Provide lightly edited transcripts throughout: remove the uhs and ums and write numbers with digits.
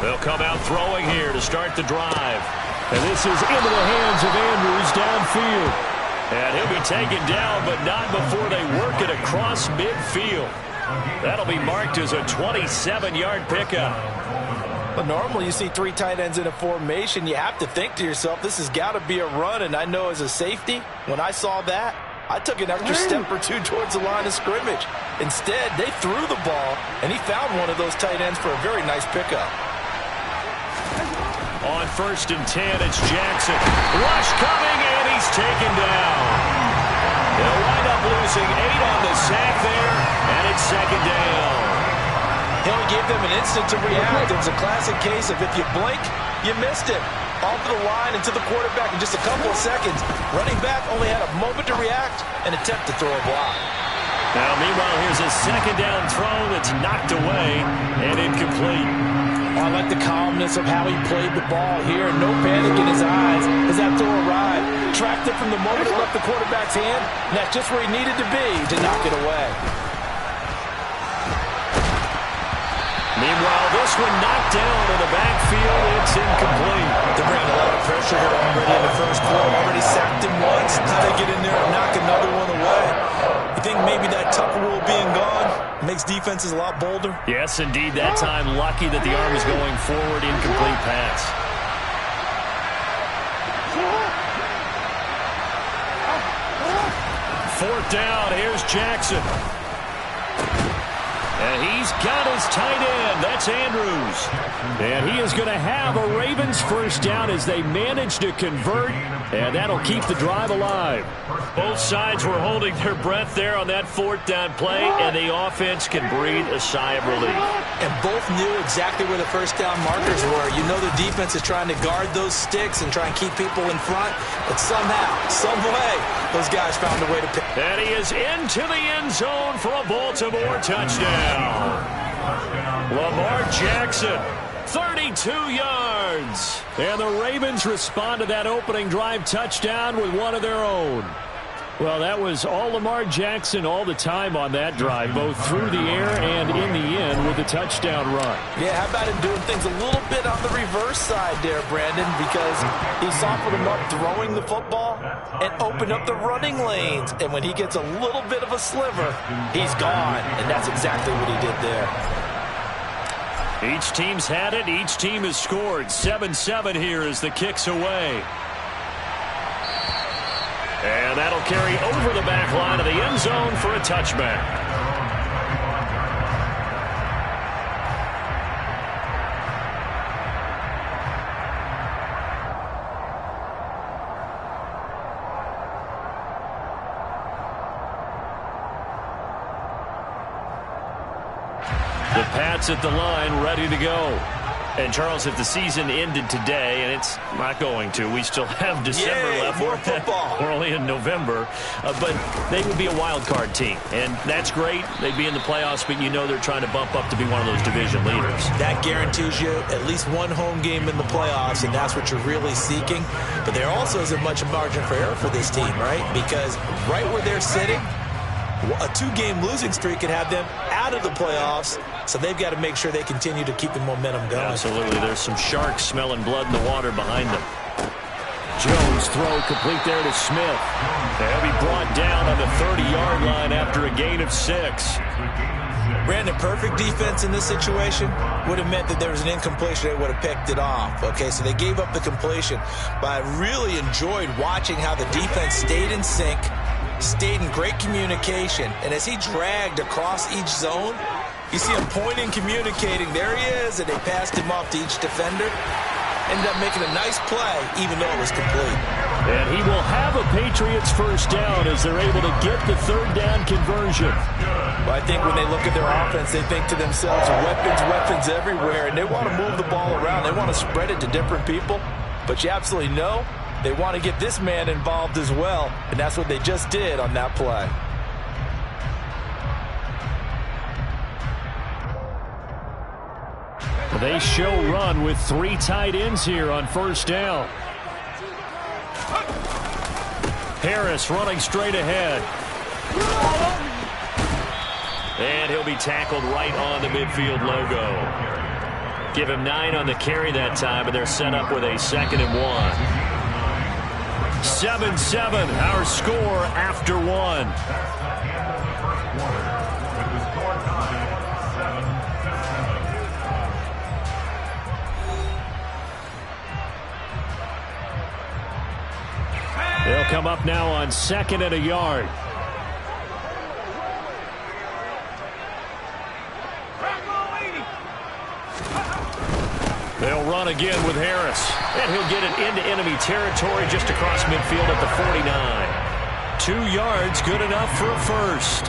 They'll come out throwing here to start the drive. And this is into the hands of Andrews downfield. And he'll be taken down, but not before they work it across midfield. That'll be marked as a 27-yard pickup. But normally you see three tight ends in a formation. You have to think to yourself, this has got to be a run. And I know as a safety, when I saw that, I took an extra step or two towards the line of scrimmage. Instead, they threw the ball, and he found one of those tight ends for a very nice pickup. On 1st and 10, it's Jackson. Rush coming, and he's taken down. They'll wind up losing 8 on the sack there, and it's 2nd down. He'll give them an instant to react. It was a classic case of if you blink, you missed it. Off the line and to the quarterback in just a couple of seconds. Running back only had a moment to react and attempt to throw a block. Now, meanwhile, here's a 2nd down throw that's knocked away and incomplete. I like the calmness of how he played the ball here. No panic in his eyes as that throw arrived. Tracked it from the moment it left the quarterback's hand, and that's just where he needed to be to knock it away. Meanwhile, this one knocked down in the backfield. It's incomplete. They're bringing a lot of pressure here already in the first quarter. Already sacked him once. Now they get in there and knock another one away. You think maybe that Tucker rule being gone makes defenses a lot bolder? Yes, indeed. That time, lucky that the arm is going forward. Incomplete pass. Fourth down. Here's Jackson. And he's got his tight end. That's Andrews. And he is going to have a Ravens first down as they manage to convert. And that'll keep the drive alive. Both sides were holding their breath there on that 4th down play. And the offense can breathe a sigh of relief. And both knew exactly where the first down markers were. You know the defense is trying to guard those sticks and try and keep people in front. But somehow, some way, those guys found a way to pick. And he is into the end zone for a Baltimore touchdown. Lamar Jackson, 32 yards. And the Ravens respond to that opening drive touchdown with one of their own. Well, that was all Lamar Jackson all the time on that drive, both through the air and in the end with the touchdown run. Yeah, how about him doing things a little bit on the reverse side there, Brandon, because he softened him up throwing the football and opened up the running lanes. And when he gets a little bit of a sliver, he's gone. And that's exactly what he did there. Each team's had it. Each team has scored. 7-7 here as the kick's away. And that'll carry over the back line of the end zone for a touchback. The Pats at the line, ready to go. And, Charles, if the season ended today, and it's not going to, we still have December left. More football. We're only in November. But they would be a wild card team. And that's great. They'd be in the playoffs, but you know they're trying to bump up to be one of those division leaders. That guarantees you at least one home game in the playoffs, and that's what you're really seeking. But there also isn't much margin for error for this team, right? Because right where they're sitting, a 2-game losing streak could have them out of the playoffs, so they've got to make sure they continue to keep the momentum going. Absolutely. There's some sharks smelling blood in the water behind them. Jones throw complete there to Smith. They'll be brought down on the 30-yard line after a gain of 6. Brandon, perfect defense in this situation would have meant that there was an incompletion. They would have picked it off. Okay, so they gave up the completion. But I really enjoyed watching how the defense stayed in sync, stayed in great communication, and as he dragged across each zone, you see him pointing, communicating. There he is, and they passed him off to each defender. Ended up making a nice play, even though it was complete. And he will have a Patriots first down as they're able to get the 3rd down conversion. Well, I think when they look at their offense, they think to themselves, weapons everywhere, and they want to move the ball around. They want to spread it to different people, but you absolutely know they want to get this man involved as well, and that's what they just did on that play. They show run with 3 tight ends here on first down. Harris running straight ahead. And he'll be tackled right on the midfield logo. Give him 9 on the carry that time, and they're set up with a 2nd and 1. 7-7, our score after 1. They'll come up now on 2nd and a yard. They'll run again with Harris. And he'll get it into enemy territory just across midfield at the 49. 2 yards, good enough for a first.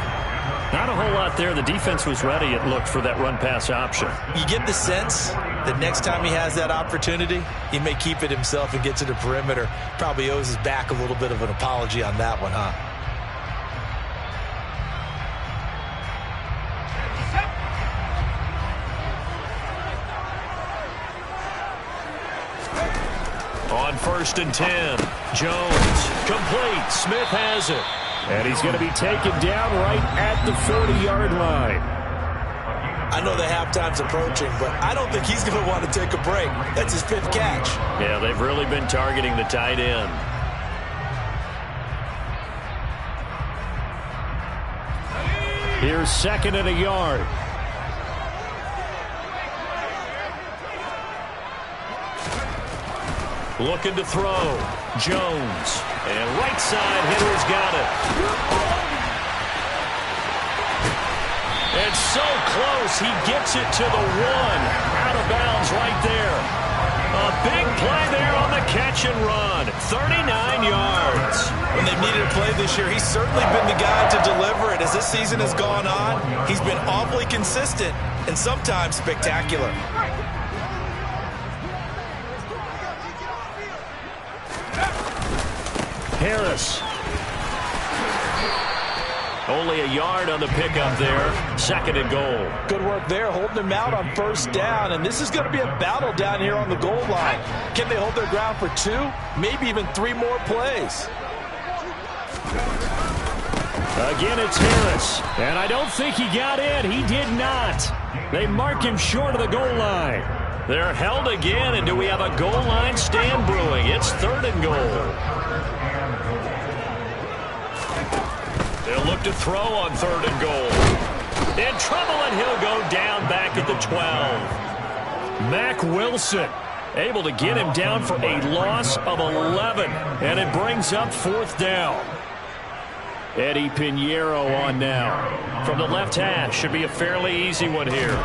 Not a whole lot there. The defense was ready, it looked, for that run-pass option. You get the sense that next time he has that opportunity, he may keep it himself and get to the perimeter. Probably owes his back a little bit of an apology on that one, huh? On 1st and 10, Jones, complete. Smith has it. And he's going to be taken down right at the 40-yard line. I know the halftime's approaching, but I don't think he's going to want to take a break. That's his 5th catch. Yeah, they've really been targeting the tight end. Here's 2nd and a yard. Looking to throw. Jones. And right side hitter's got it. And so close, he gets it to the 1. Out of bounds right there. A big play there on the catch and run. 39 yards. When they've needed a play this year, he's certainly been the guy to deliver it. As this season has gone on, he's been awfully consistent and sometimes spectacular. Harris. Only a yard on the pickup there. 2nd and goal. Good work there, holding him out on 1st down. And this is going to be a battle down here on the goal line. Can they hold their ground for 2, maybe even 3 more plays? Again, it's Harris. And I don't think he got in. He did not. They mark him short of the goal line. They're held again, and do we have a goal line stand brewing? It's 3rd and goal. They'll look to throw on 3rd and goal. In trouble, and he'll go down back at the 12. Mack Wilson able to get him down for a loss of 11. And it brings up 4th down. Eddie Pinheiro on now. From the left hash, should be a fairly easy one here.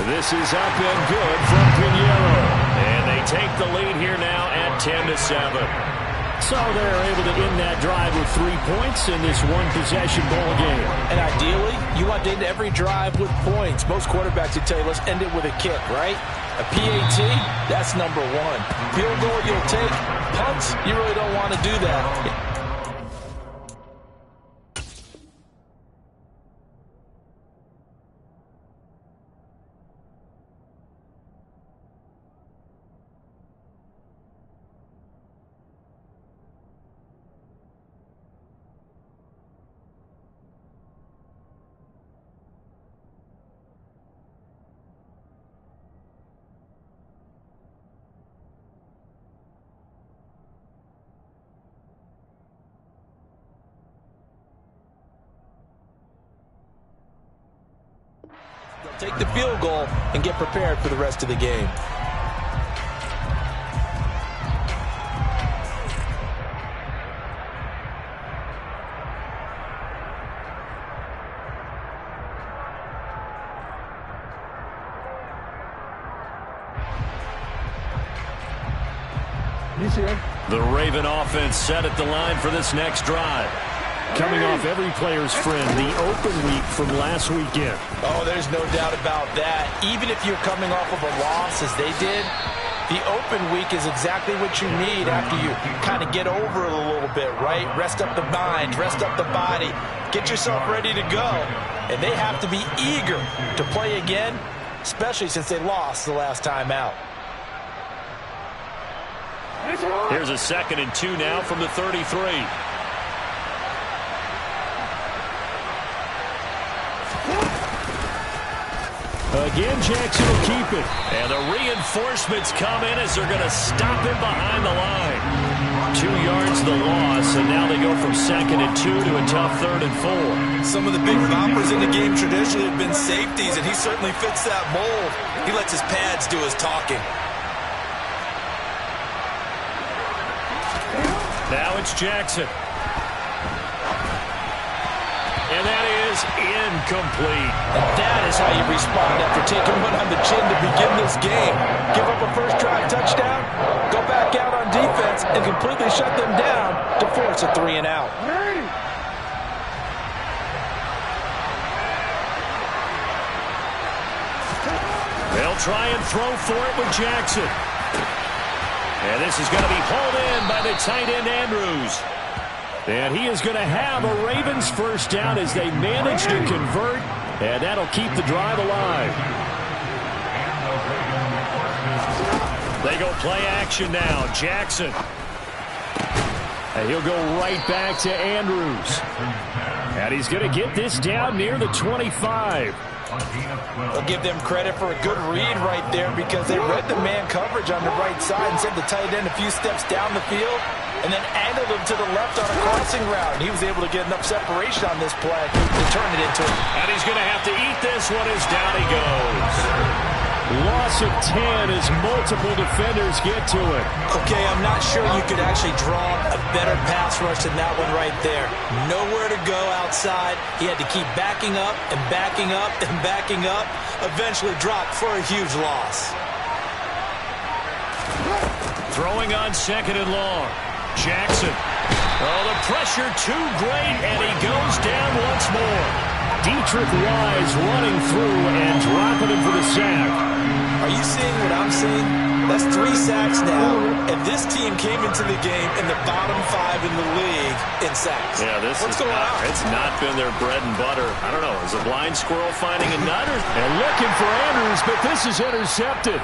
This is up and good from Pinheiro. And they take the lead here now at 10-7. So they're able to end that drive with 3 points in this one-possession ball game. And ideally, you want to end every drive with points. Most quarterbacks would tell you, let's end it with a kick, right? A PAT, that's number 1. Field goal you'll take. Punts, you really don't want to do that. Take the field goal and get prepared for the rest of the game. The Raven offense set at the line for this next drive. Coming off every player's friend, the open week from last weekend. Oh, there's no doubt about that. Even if you're coming off of a loss, as they did, the open week is exactly what you need after you kind of get over it a little bit, right? Rest up the mind, rest up the body, get yourself ready to go. And they have to be eager to play again, especially since they lost the last time out. Here's a 2nd and 2 now from the 33. Again, Jackson will keep it. And the reinforcements come in as they're going to stop him behind the line. 2 yards the loss, and now they go from 2nd and 2 to a tough 3rd and 4. Some of the big boppers in the game traditionally have been safeties, and he certainly fits that mold. He lets his pads do his talking. Now it's Jackson. And that is incomplete. And that is how you respond after taking one on the chin to begin this game. Give up a first drive touchdown, go back out on defense, and completely shut them down to force a 3 and out. They'll try and throw for it with Jackson. And this is going to be hauled in by the tight end Andrews. And he is going to have a Ravens first down as they manage to convert, and that'll keep the drive alive. They go play action now. Jackson. And he'll go right back to Andrews. And he's going to get this down near the 25. I'll give them credit for a good read right there because they read the man coverage on the right side and sent the tight end a few steps down the field and then angled him to the left on a crossing route. And he was able to get enough separation on this play to turn it into it. And he's going to have to eat this one as down he goes. Loss of 10 as multiple defenders get to it. Okay, I'm not sure you could actually draw a better pass rush than that one right there. Nowhere to go outside. He had to keep backing up and backing up and backing up. Eventually dropped for a huge loss. Throwing on 2nd and long. Jackson. Oh, the pressure too great, and he goes down once more. Dietrich Wise running through and dropping him for the sack. Are you seeing what I'm seeing? That's 3 sacks now, and this team came into the game in the bottom 5 in the league in sacks. Yeah, what's going on? It's not been their bread and butter. I don't know. Is a blind squirrel finding a nut? And looking for Andrews, but this is intercepted.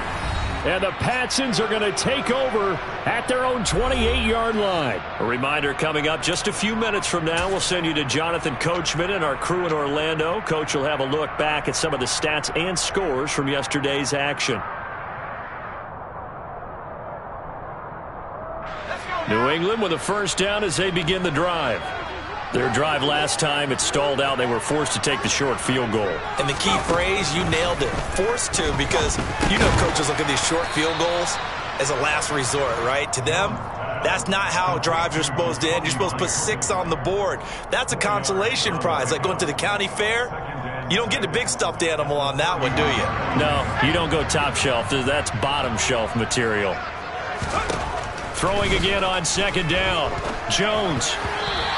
And the Patsons are going to take over at their own 28-yard line. A reminder coming up just a few minutes from now. We'll send you to Jonathan Coachman and our crew in Orlando. Coach will have a look back at some of the stats and scores from yesterday's action. New England with a first down as they begin the drive. Their drive last time, it stalled out. They were forced to take the short field goal. And the key phrase, you nailed it. Forced to, because you know coaches look at these short field goals as a last resort, right? To them, that's not how drives are supposed to end. You're supposed to put 6 on the board. That's a consolation prize, like going to the county fair. You don't get the big stuffed animal on that one, do you? No, you don't go top shelf. That's bottom shelf material. Throwing again on 2nd down. Jones.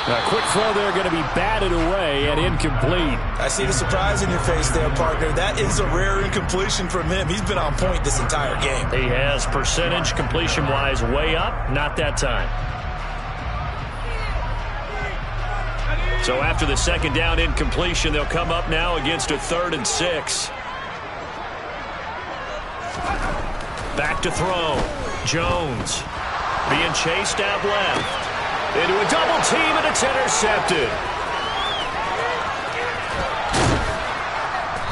A quick throw there, going to be batted away and incomplete. I see the surprise in your face there, partner. That is a rare incompletion from him. He's been on point this entire game. He has percentage completion-wise way up. Not that time. So after the 2nd down incompletion, they'll come up now against a 3rd and 6. Back to throw. Jones being chased out left. Into a double team, and it's intercepted.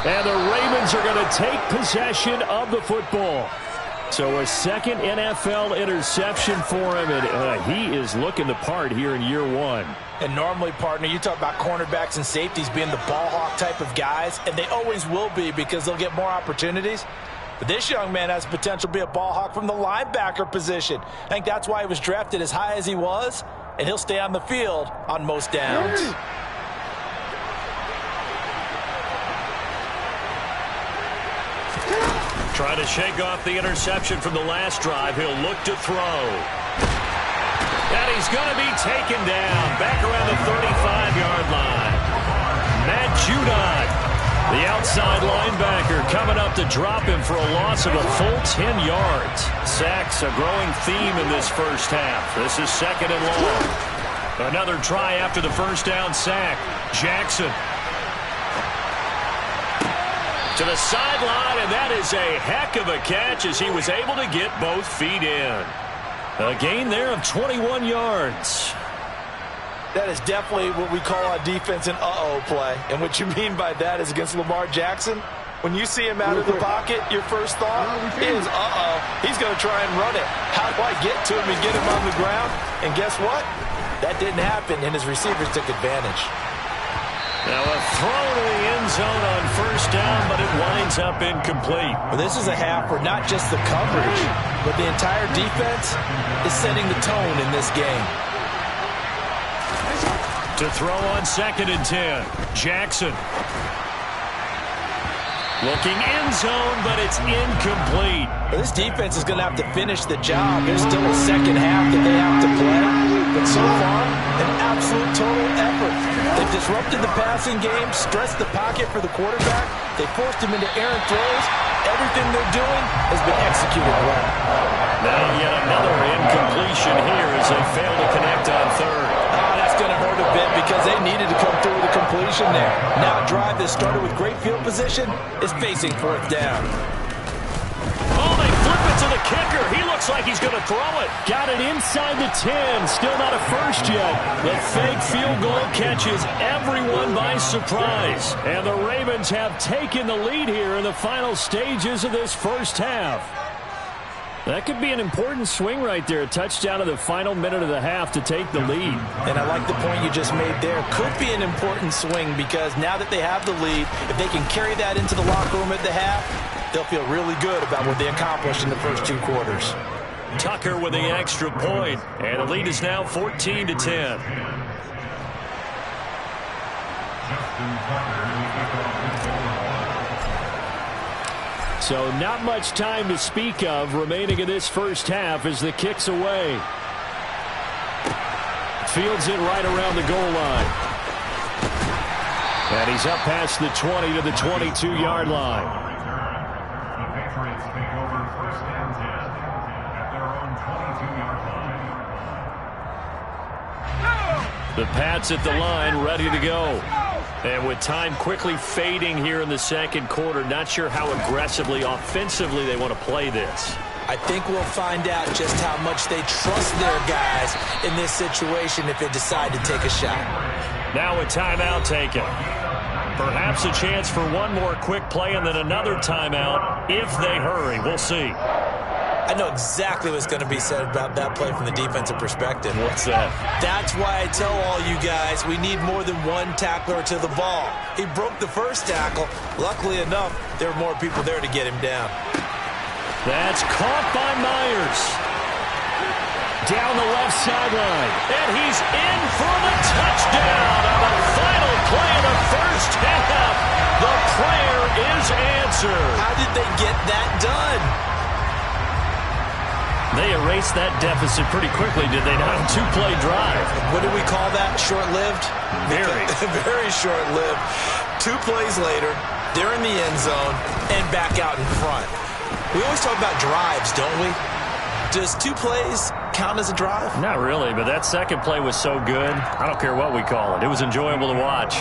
And the Ravens are going to take possession of the football. So a 2nd NFL interception for him, and he is looking the part here in year 1. And normally, partner, you talk about cornerbacks and safeties being the ball hawk type of guys, and they always will be because they'll get more opportunities. But this young man has potential to be a ball hawk from the linebacker position. I think that's why he was drafted as high as he was, and he'll stay on the field on most downs. Trying to shake off the interception from the last drive. He'll look to throw. And he's going to be taken down back around the 35-yard line. Matt Judon, the outside linebacker, coming up to drop him for a loss of a full 10 yards. Sacks a growing theme in this first half. This is 2nd and long. Another try after the first down sack. Jackson to the sideline, and that is a heck of a catch as he was able to get both feet in. A gain there of 21 yards. That is definitely what we call on defense an uh-oh play. And what you mean by that is against Lamar Jackson, When you see him out of the pocket, your first thought is, he's going to try and run it. How do I get to him and get him on the ground? And guess what? That didn't happen, and his receivers took advantage. Now a throw to the end zone on first down, but it winds up incomplete. Well, this is a half where not just the coverage, but the entire defense is setting the tone in this game. To throw on 2nd and 10, Jackson. Looking end zone, but it's incomplete. Well, this defense is going to have to finish the job. There's still a second half that they have to play. But so far, an absolute total effort. They've disrupted the passing game, stressed the pocket for the quarterback. They forced him into errant throws. Everything they're doing has been executed well. Now yet another incompletion here as they fail to connect on 3rd. That's going to hurt a bit because they needed to come through with a completion there. Now a drive that started with great field position is facing 4th down. Oh, they flip it to the kicker. He looks like he's going to throw it. Got it inside the 10. Still not a first yet. The fake field goal catches everyone by surprise. And the Ravens have taken the lead here in the final stages of this first half. That could be an important swing right there. A touchdown in the final minute of the half to take the lead. And I like the point you just made there. Could be an important swing because now that they have the lead, if they can carry that into the locker room at the half, they'll feel really good about what they accomplished in the first 2 quarters. Tucker with the extra point, and the lead is now 14-10. So not much time to speak of remaining in this first half as the kick's away. Fields it right around the goal line. And he's up past the 20 to the 22-yard line. The Patriots take over 1st and 10 at their own 22-yard line. The Pats at the line, ready to go. And with time quickly fading here in the second quarter, not sure how aggressively, offensively they want to play this. I think we'll find out just how much they trust their guys in this situation if they decide to take a shot. Now a timeout taken. Perhaps a chance for one more quick play and then another timeout if they hurry. We'll see. I know exactly what's going to be said about that play from the defensive perspective. What's that? That's why I tell all you guys we need more than one tackler to the ball. He broke the first tackle. Luckily enough, there were more people there to get him down. That's caught by Myers. Down the left sideline. And he's in for the touchdown on the final play of the first half. The prayer is answered. How did they get that done? They erased that deficit pretty quickly, did they not? 2-play drive. What do we call that? Short-lived? Very. Very short-lived. 2 plays later, they're in the end zone and back out in front. We always talk about drives, don't we? Does 2 plays count as a drive? Not really, but that second play was so good. I don't care what we call it. It was enjoyable to watch.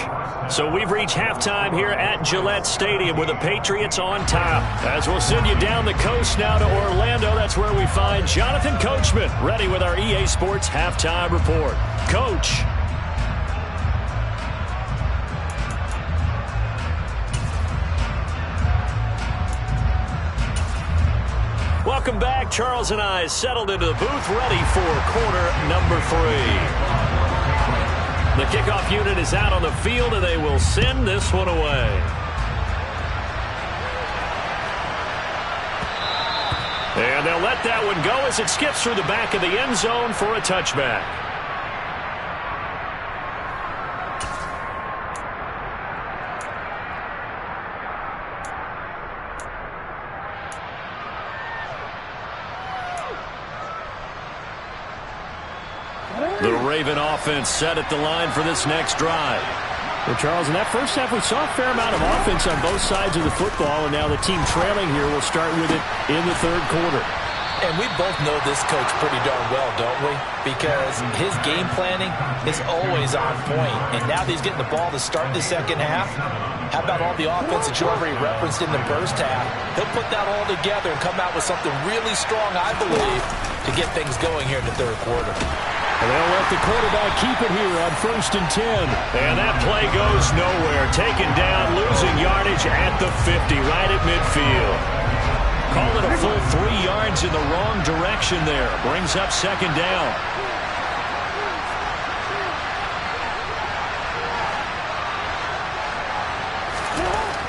So we've reached halftime here at Gillette Stadium with the Patriots on top. As we'll send you down the coast now to Orlando, that's where we find Jonathan Coachman, ready with our EA Sports Halftime Report. Coach. Welcome back. Charles and I settled into the booth, ready for quarter number 3. The kickoff unit is out on the field, and they will send this one away. And they'll let that one go as it skips through the back of the end zone for a touchback. The Raven offense set at the line for this next drive. Well, Charles, in that first half, we saw a fair amount of offense on both sides of the football, and now the team trailing here will start with it in the third quarter. And we both know this coach pretty darn well, don't we? Because his game planning is always on point. And now that he's getting the ball to start the second half, how about all the offense that you already referenced in the first half? He'll put that all together and come out with something really strong, I believe, to get things going here in the third quarter. And they'll let the quarterback keep it here on 1st and 10. And that play goes nowhere. Taken down, losing yardage at the 50, right at midfield. Call it a full 3 yards in the wrong direction there. Brings up 2nd down.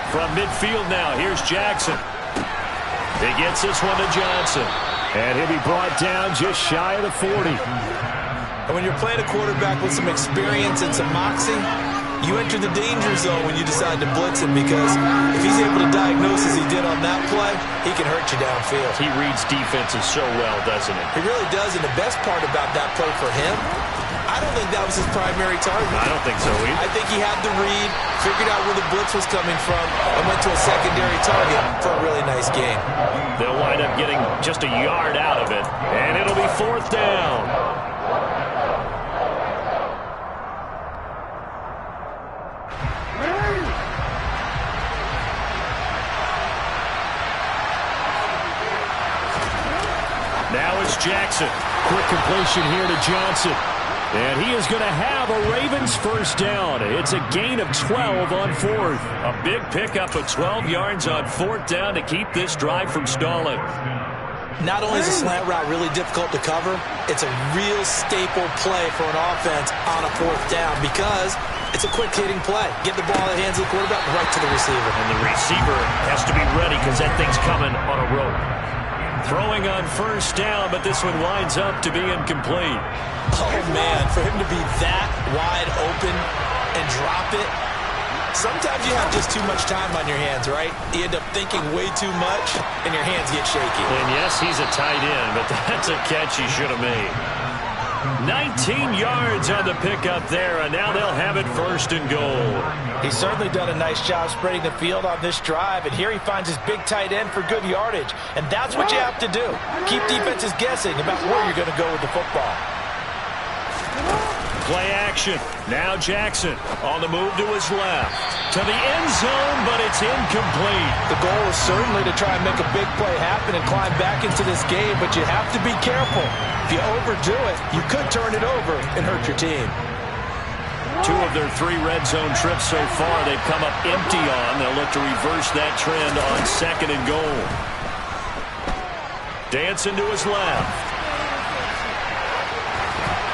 From midfield now, here's Jackson. He gets this one to Johnson. And he'll be brought down just shy of the 40. And when you're playing a quarterback with some experience and some moxie, you enter the danger zone when you decide to blitz him, because if he's able to diagnose as he did on that play, he can hurt you downfield. He reads defenses so well, doesn't he? He really does, and the best part about that play for him, I don't think that was his primary target. I don't think so either. I think he had the read, figured out where the blitz was coming from, and went to a secondary target for a really nice game. They'll wind up getting just a yard out of it, and it'll be 4th down. Now it's Jackson. Quick completion here to Johnson. And he is going to have a Ravens 1st down. It's a gain of 12 on 4th. A big pickup of 12 yards on 4th down to keep this drive from stalling. Not only is a slant route really difficult to cover, it's a real staple play for an offense on a 4th down, because it's a quick-hitting play. Get the ball in the hands of the quarterback right to the receiver. And the receiver has to be ready because that thing's coming on a rope. Throwing on 1st down, but this one winds up to be incomplete. Oh, man, for him to be that wide open and drop it, sometimes you have just too much time on your hands, right? You end up thinking way too much, and your hands get shaky. And yes, he's a tight end, but that's a catch he should have made. 19 yards on the pickup there, and now they'll have it 1st and goal. He's certainly done a nice job spreading the field on this drive, and here he finds his big tight end for good yardage, and that's what you have to do. Keep defenses guessing about where you're going to go with the football. Play action. Now Jackson on the move to his left. To the end zone, but it's incomplete. The goal is certainly to try and make a big play happen and climb back into this game, but you have to be careful. If you overdo it, you could turn it over and hurt your team. 2 of their 3 red zone trips so far they've come up empty on. They'll look to reverse that trend on 2nd and goal. Dancing to his left.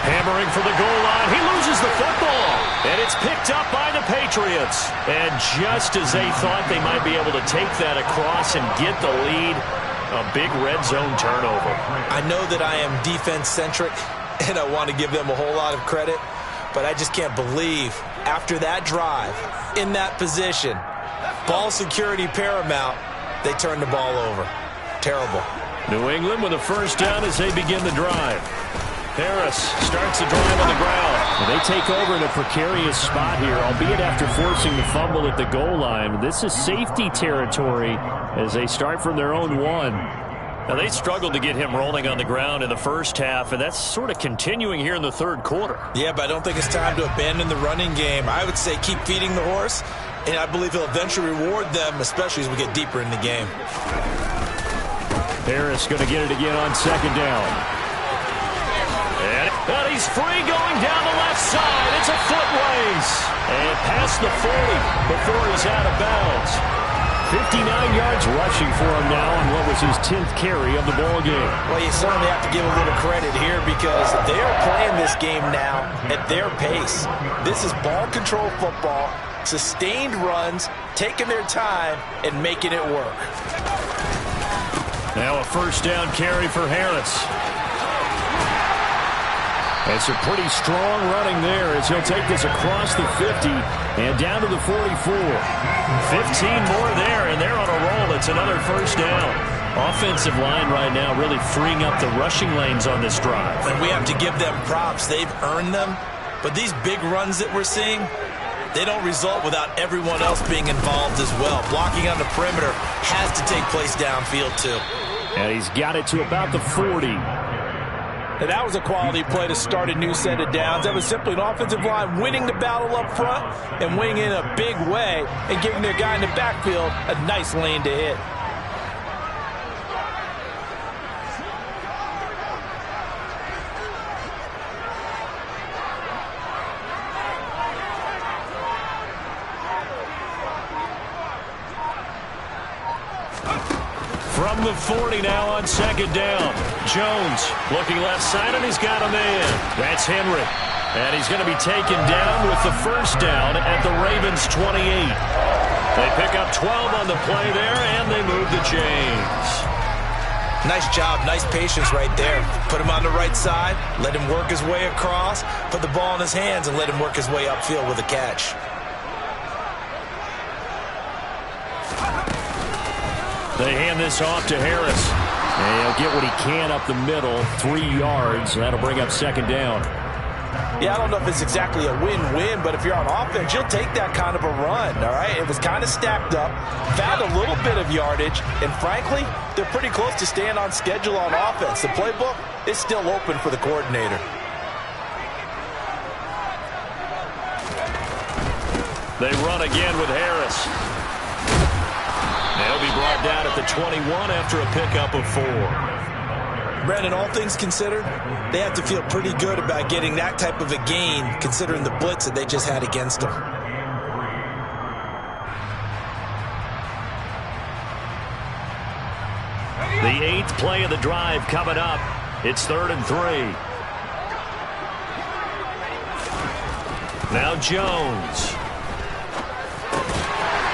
Hammering for the goal line. He loses the football. And it's picked up by the Patriots. And just as they thought they might be able to take that across and get the lead, a big red zone turnover. I know that I am defense-centric, and I want to give them a whole lot of credit, but I just can't believe after that drive, in that position, ball security paramount, they turned the ball over. Terrible. New England with a 1st down as they begin the drive. Harris starts the drive on the ground. And they take over in a precarious spot here, albeit after forcing the fumble at the goal line. This is safety territory as they start from their own 1. Now, they struggled to get him rolling on the ground in the 1st half, and that's sort of continuing here in the 3rd quarter. Yeah, but I don't think it's time to abandon the running game. I would say keep feeding the horse, and I believe he'll eventually reward them, especially as we get deeper in the game. Harris going to get it again on 2nd down. And he's free going down the left side. It's a foot race. And past the 40 before he's out of bounds. 59 yards rushing for him now on what was his 10th carry of the ball game. Well, you certainly have to give a little credit here because they're playing this game now at their pace. This is ball control football, sustained runs, taking their time, and making it work. Now a 1st down carry for Harris. And some pretty strong running there as he'll take this across the 50 and down to the 44. 15 more there, and they're on a roll. It's another 1st down. Offensive line right now really freeing up the rushing lanes on this drive. And we have to give them props. They've earned them. But these big runs that we're seeing, they don't result without everyone else being involved as well. Blocking on the perimeter has to take place downfield too. And he's got it to about the 40. And that was a quality play to start a new set of downs. That was simply an offensive line winning the battle up front and winning in a big way and giving their guy in the backfield a nice lane to hit. From the 40 now on second down. Jones looking left side, and he's got a man. That's Henry. And he's going to be taken down with the first down at the Ravens' 28. They pick up 12 on the play there, and they move the chains. Nice job, nice patience right there. Put him on the right side, let him work his way across, put the ball in his hands, and let him work his way upfield with a catch. They hand this off to Harris. And he'll get what he can up the middle, 3 yards. That'll bring up second down. Yeah, I don't know if it's exactly a win-win, but if you're on offense, you'll take that kind of a run, all right? It was kind of stacked up, found a little bit of yardage, and frankly, they're pretty close to staying on schedule on offense. The playbook is still open for the coordinator. They run again with Harris. They'll be brought down at the 21 after a pickup of 4. Brandon, all things considered, they have to feel pretty good about getting that type of a gain, considering the blitz that they just had against them. The 8th play of the drive coming up. It's 3rd and 3. Now Jones.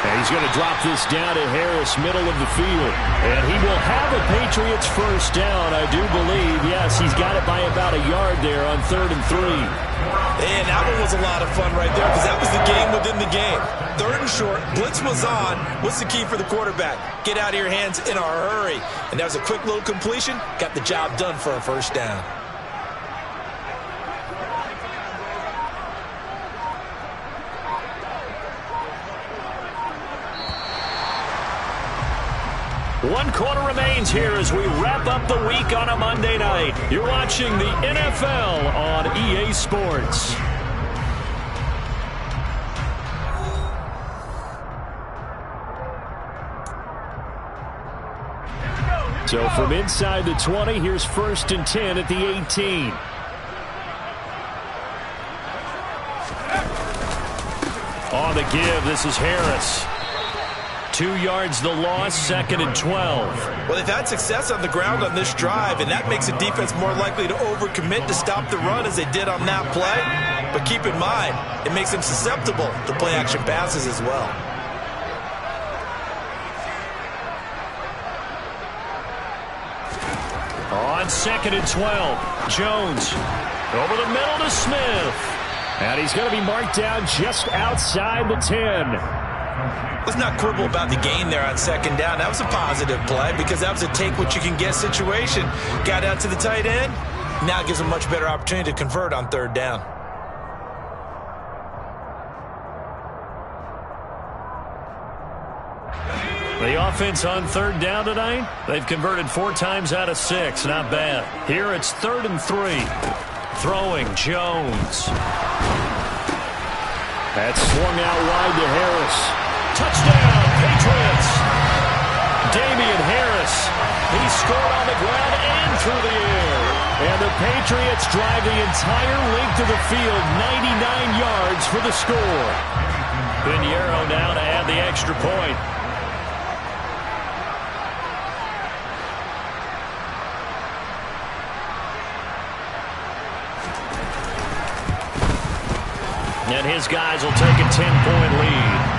And he's going to drop this down to Harris, middle of the field. And he will have a Patriots first down, I do believe. Yes, he's got it by about a yard there on 3rd and 3. And that one was a lot of fun right there because that was the game within the game. 3rd and short, blitz was on. What's the key for the quarterback? Get out of your hands in a hurry. And that was a quick little completion. Got the job done for a first down. One quarter remains here as we wrap up the week on a Monday night. You're watching the NFL on EA Sports. So from inside the 20, here's 1st and 10 at the 18. On the give, this is Harris. 2 yards the loss, 2nd and 12. Well, they've had success on the ground on this drive, and that makes a defense more likely to overcommit to stop the run as they did on that play. But keep in mind, it makes them susceptible to play-action passes as well. On 2nd and 12, Jones over the middle to Smith. And he's going to be marked down just outside the 10. Let's not quibble about the gain there on 2nd down. That was a positive play because that was a take-what-you-can-get situation. Got out to the tight end. Now it gives them a much better opportunity to convert on 3rd down. The offense on 3rd down tonight, they've converted 4 times out of 6. Not bad. Here it's 3rd and 3. Throwing Jones. That's swung out wide to Harris. Touchdown, Patriots. Damian Harris. He scored on the ground and through the air. And the Patriots drive the entire length of the field, 99 yards for the score. Pinheiro now to add the extra point. And his guys will take a 10-point lead.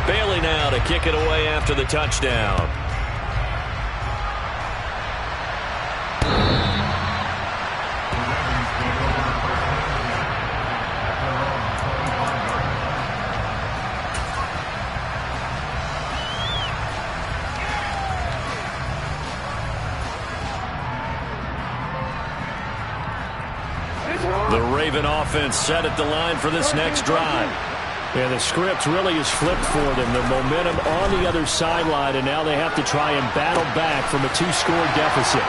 Bailey now to kick it away after the touchdown. The Raven offense set at the line for this next drive. And the script really is flipped for them. The momentum on the other sideline, and now they have to try and battle back from a 2-score deficit.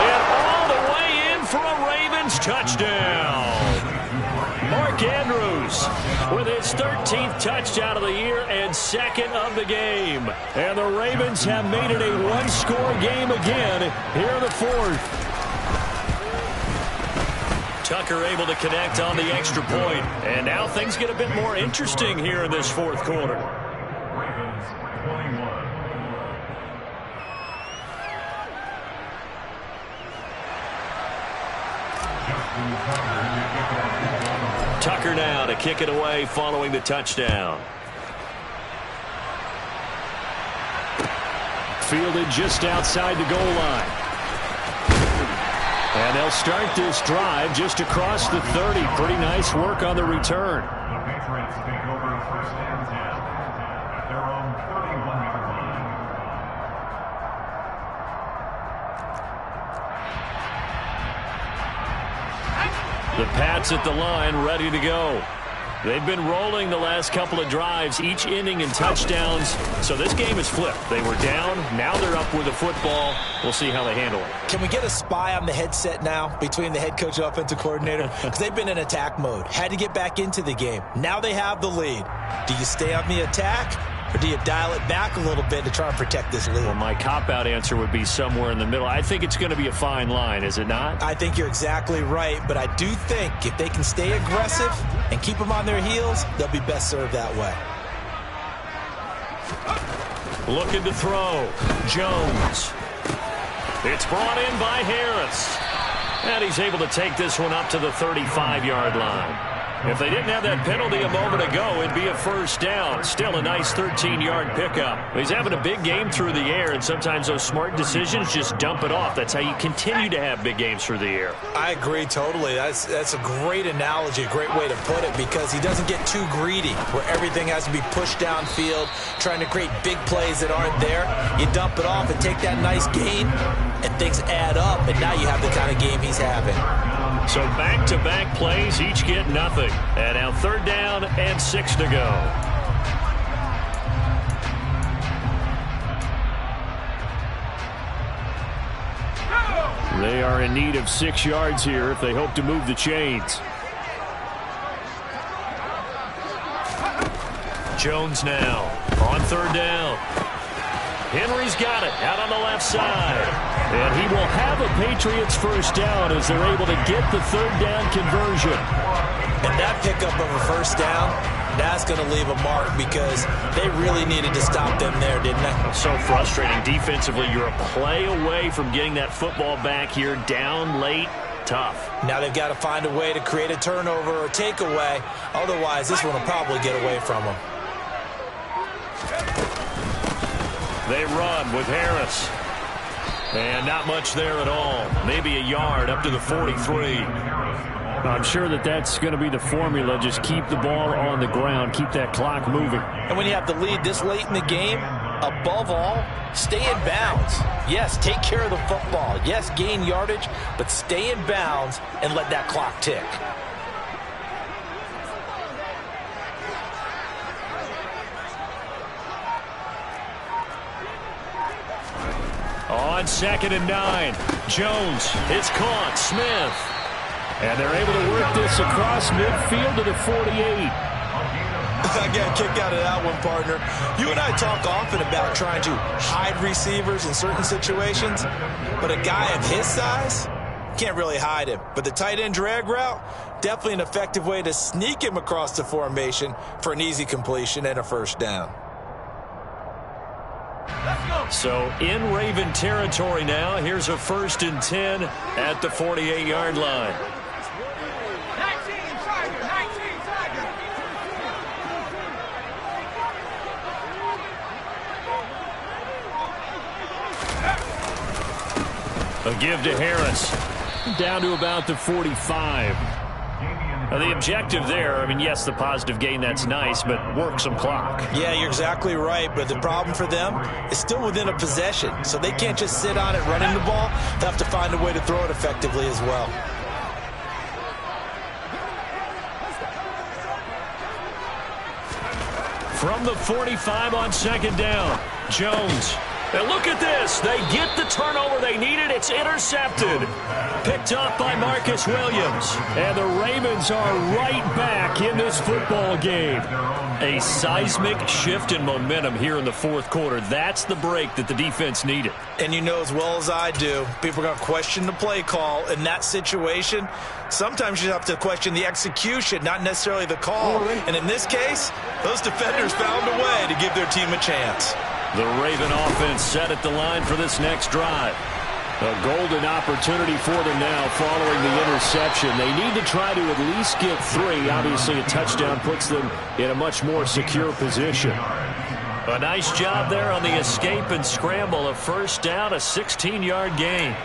And all the way in for a Ravens touchdown. Mark Andrews with his 13th touchdown of the year, and and second of the game. And the Ravens have made it a one-score game again here in the fourth. Tucker able to connect on the extra point. And now things get a bit more interesting here in this fourth quarter. Ravens 21. Tucker now to kick it away following the touchdown. Fielded just outside the goal line. And they'll start this drive just across the 30. Pretty nice work on the return. The Patriots take over first and 10 at their own 31-yard line. The Pats at the line, ready to go. They've been rolling the last couple of drives, each inning in touchdowns. So this game is flipped. They were down. Now they're up with the football. We'll see how they handle it. Can we get a spy on the headset now between the head coach and offensive coordinator? Because they've been in attack mode. Had to get back into the game. Now they have the lead. Do you stay on the attack? Or do you dial it back a little bit to try and protect this lead? Well, my cop-out answer would be somewhere in the middle. I think it's going to be a fine line, is it not? I think you're exactly right, but I do think if they can stay aggressive and keep them on their heels, they'll be best served that way. Looking to throw. Jones. It's brought in by Harris. And he's able to take this one up to the 35-yard line. If they didn't have that penalty a moment ago, it'd be a first down. Still a nice 13-yard pickup. He's having a big game through the air, and sometimes those smart decisions just dump it off. That's how you continue to have big games through the air. I agree totally. That's a great analogy, a great way to put it, because he doesn't get too greedy where everything has to be pushed downfield, trying to create big plays that aren't there. You dump it off and take that nice gain, and things add up, and now you have the kind of game he's having. So back-to-back plays, each get nothing. And now third down and 6 to go. They are in need of 6 yards here if they hope to move the chains. Jones now on third down. Henry's got it out on the left side. And he will have a Patriots first down as they're able to get the third down conversion. And that pickup of a first down, that's going to leave a mark because they really needed to stop them there, didn't they? So frustrating. Defensively, you're a play away from getting that football back here. Down late, tough. Now they've got to find a way to create a turnover or takeaway. Otherwise, this one will probably get away from them. They run with Harris. And not much there at all. Maybe a yard up to the 43. I'm sure that's going to be the formula. Just keep the ball on the ground. Keep that clock moving. And when you have the lead this late in the game, above all, stay in bounds. Yes, take care of the football. Yes, gain yardage, but stay in bounds and let that clock tick. On 2nd and 9, Jones, it's caught, Smith. And they're able to work this across midfield to the 48. I got a kick out of that one, partner. You and I talk often about trying to hide receivers in certain situations, but a guy of his size can't really hide him. But the tight end drag route, definitely an effective way to sneak him across the formation for an easy completion and a first down. So in Raven territory now. Here's a 1st and 10 at the 48-yard line. A give to Harris. Down to about the 45. Now the objective there, I mean, yes, the positive gain, that's nice, but work some clock. Yeah, you're exactly right, but the problem for them is still within a possession, so they can't just sit on it running the ball. They'll have to find a way to throw it effectively as well. From the 45 on 2nd down, Jones And look at this. They get the turnover they needed. It's intercepted. Picked up by Marcus Williams. And the Ravens are right back in this football game. A seismic shift in momentum here in the fourth quarter. That's the break that the defense needed. And you know as well as I do, people are going to question the play call in that situation. Sometimes you have to question the execution, not necessarily the call. And in this case, those defenders found a way to give their team a chance. The Raven offense set at the line for this next drive. A golden opportunity for them now following the interception. They need to try to at least get 3. Obviously, a touchdown puts them in a much more secure position. A nice job there on the escape and scramble. A first down, a 16-yard gain.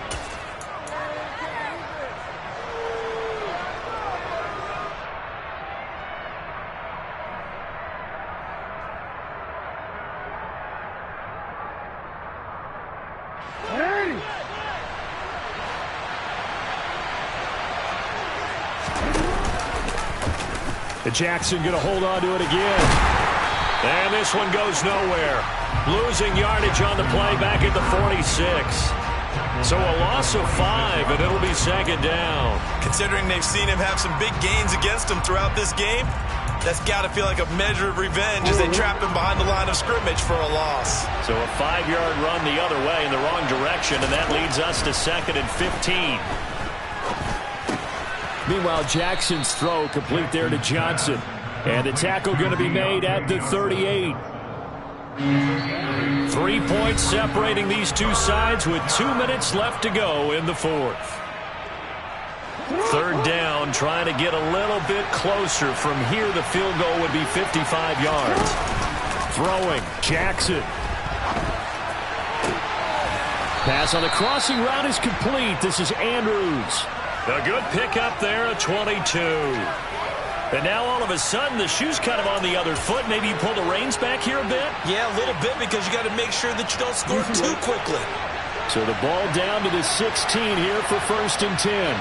Jackson going to hold on to it again. And this one goes nowhere. Losing yardage on the play back at the 46. So a loss of 5, and it'll be second down. Considering they've seen him have some big gains against him throughout this game, that's got to feel like a measure of revenge as they trap him behind the line of scrimmage for a loss. So a 5-yard run the other way in the wrong direction, and that leads us to second and 15. Meanwhile, Jackson's throw complete there to Johnson. And the tackle going to be made at the 38. 3 points separating these two sides with 2 minutes left to go in the fourth. Third down, trying to get a little bit closer. From here, the field goal would be 55 yards. Throwing, Jackson. Pass on the crossing route is complete. This is Andrews. A good pickup there, a 22. And now all of a sudden the shoe's kind of on the other foot. Maybe you pull the reins back here a bit? Yeah, a little bit, because you got to make sure that you don't score too quickly. So the ball down to the 16 here for first and 10.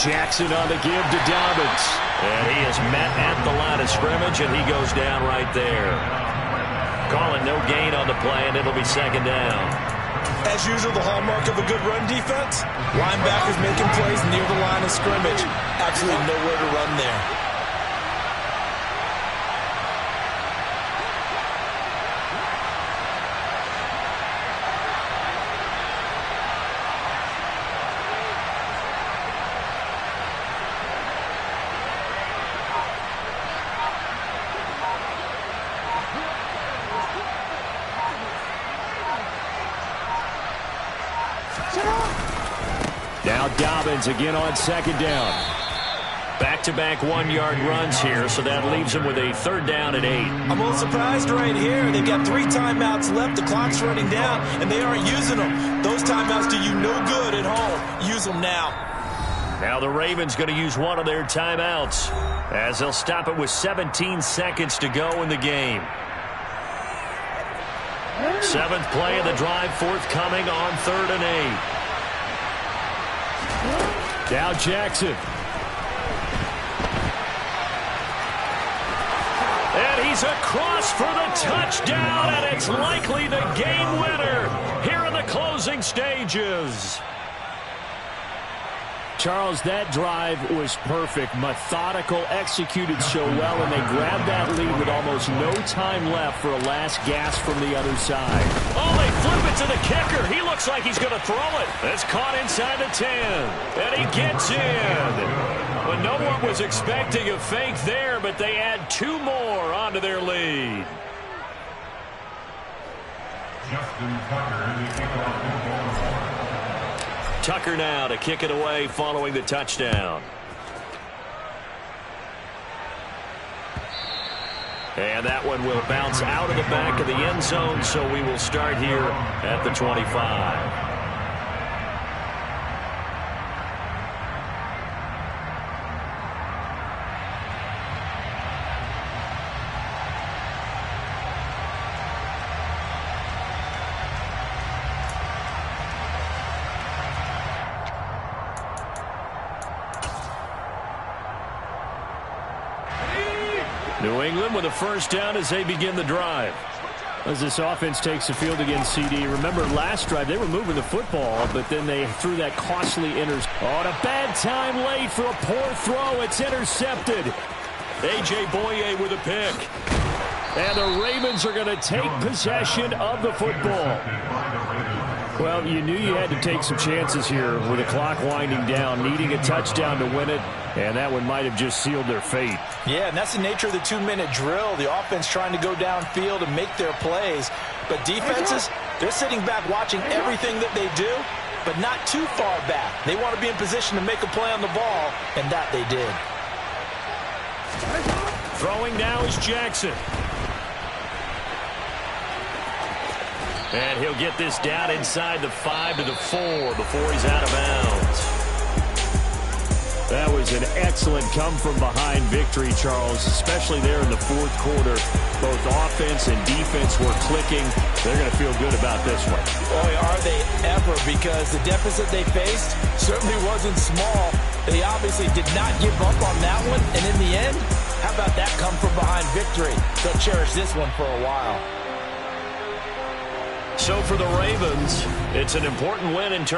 Jackson on the give to Dobbins. And he is met at the line of scrimmage, and he goes down right there. Calling no gain on the play, and it'll be second down. As usual, the hallmark of a good run defense, linebackers making plays near the line of scrimmage. Absolutely nowhere to run there. Now Dobbins again on second down. Back-to-back 1-yard runs here, so that leaves him with a third down and 8. I'm a little surprised right here. They've got 3 timeouts left. The clock's running down, and they aren't using them. Those timeouts do you no good at home. Use them now. Now the Ravens going to use one of their timeouts, as they'll stop it with 17 seconds to go in the game. 7th play of the drive, forthcoming on 3rd and 8. Now Jackson. And he's across for the touchdown, and it's likely the game winner here in the closing stages. Charles, that drive was perfect, methodical, executed so well, and they grabbed that lead with almost no time left for a last gasp from the other side. Oh, they flip it to the kicker. He looks like he's going to throw it. It's caught inside the 10, and he gets in. But no one was expecting a fake there, but they add 2 more onto their lead. Justin Tucker, the kickoff. Tucker now to kick it away following the touchdown. And that one will bounce out of the back of the end zone, so we will start here at the 25. New England with a first down as they begin the drive. As this offense takes the field against CD. Remember last drive they were moving the football, but then they threw that costly interception. Oh, and a bad time late for a poor throw. It's intercepted. A.J. Boye with a pick. And the Ravens are going to take possession of the football. Well, you knew you had to take some chances here with the clock winding down, needing a touchdown to win it, and that one might have just sealed their fate. Yeah, and that's the nature of the 2-minute drill. The offense trying to go downfield and make their plays. But defenses, they're sitting back watching everything that they do, but not too far back. They want to be in position to make a play on the ball, and that they did. Throwing now is Jackson. And he'll get this down inside the 5 to the 4 before he's out of bounds. That was an excellent come-from-behind victory, Charles, especially there in the fourth quarter. Both offense and defense were clicking. They're going to feel good about this one. Boy, are they ever, because the deficit they faced certainly wasn't small. They obviously did not give up on that one, and in the end, how about that come-from-behind victory? They'll cherish this one for a while. So for the Ravens, it's an important win in terms